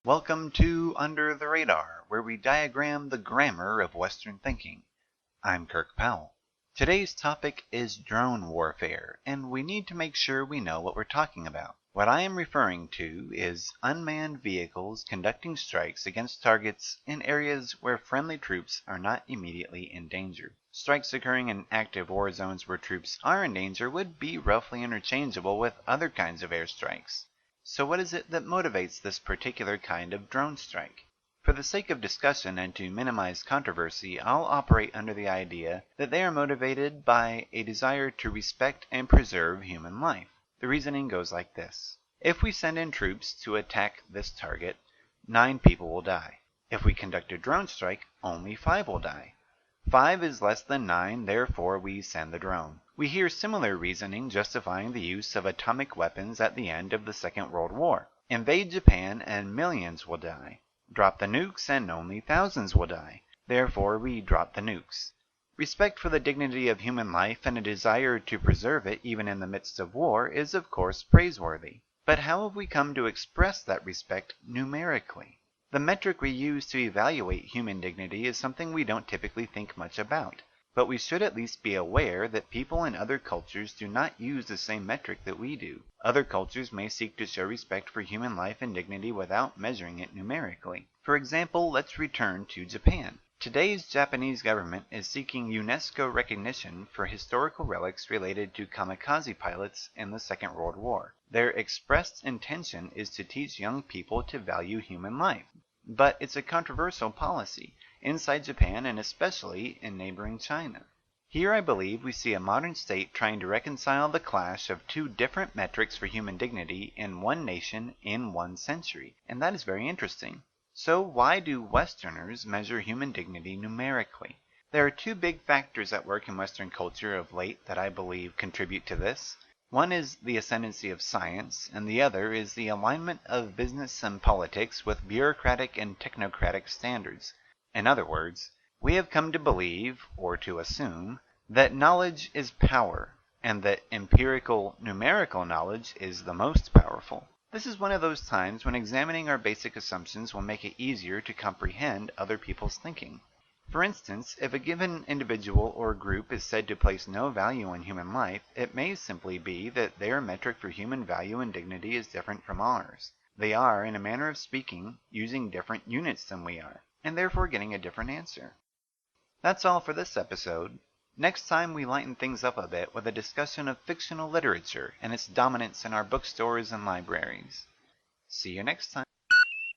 Welcome to Under the Radar, where we diagram the grammar of Western thinking. I'm Kirk Powell. Today's topic is drone warfare, and we need to make sure we know what we're talking about. What I am referring to is unmanned vehicles conducting strikes against targets in areas where friendly troops are not immediately in danger. Strikes occurring in active war zones where troops are in danger would be roughly interchangeable with other kinds of airstrikes. So what is it that motivates this particular kind of drone strike? For the sake of discussion and to minimize controversy, I'll operate under the idea that they are motivated by a desire to respect and preserve human life. The reasoning goes like this. If we send in troops to attack this target, 9 people will die. If we conduct a drone strike, only 5 will die. 5 is less than 9, therefore we send the drone. We hear similar reasoning justifying the use of atomic weapons at the end of the Second World War. Invade Japan and millions will die. Drop the nukes and only thousands will die. Therefore we drop the nukes. Respect for the dignity of human life and a desire to preserve it even in the midst of war is of course praiseworthy. But how have we come to express that respect numerically? The metric we use to evaluate human dignity is something we don't typically think much about, but we should at least be aware that people in other cultures do not use the same metric that we do. Other cultures may seek to show respect for human life and dignity without measuring it numerically. For example, let's return to Japan. Today's Japanese government is seeking UNESCO recognition for historical relics related to kamikaze pilots in the Second World War. Their expressed intention is to teach young people to value human life. But it's a controversial policy inside Japan and especially in neighboring China. Here I believe we see a modern state trying to reconcile the clash of two different metrics for human dignity in one nation in one century, and that is very interesting. So why do Westerners measure human dignity numerically? There are two big factors at work in Western culture of late that I believe contribute to this. One is the ascendancy of science, and the other is the alignment of business and politics with bureaucratic and technocratic standards. In other words, we have come to believe, or to assume, that knowledge is power, and that empirical, numerical knowledge is the most powerful. This is one of those times when examining our basic assumptions will make it easier to comprehend other people's thinking. For instance, if a given individual or group is said to place no value on human life, it may simply be that their metric for human value and dignity is different from ours. They are, in a manner of speaking, using different units than we are, and therefore getting a different answer. That's all for this episode. Next time we lighten things up a bit with a discussion of fictional literature and its dominance in our bookstores and libraries. See you next time.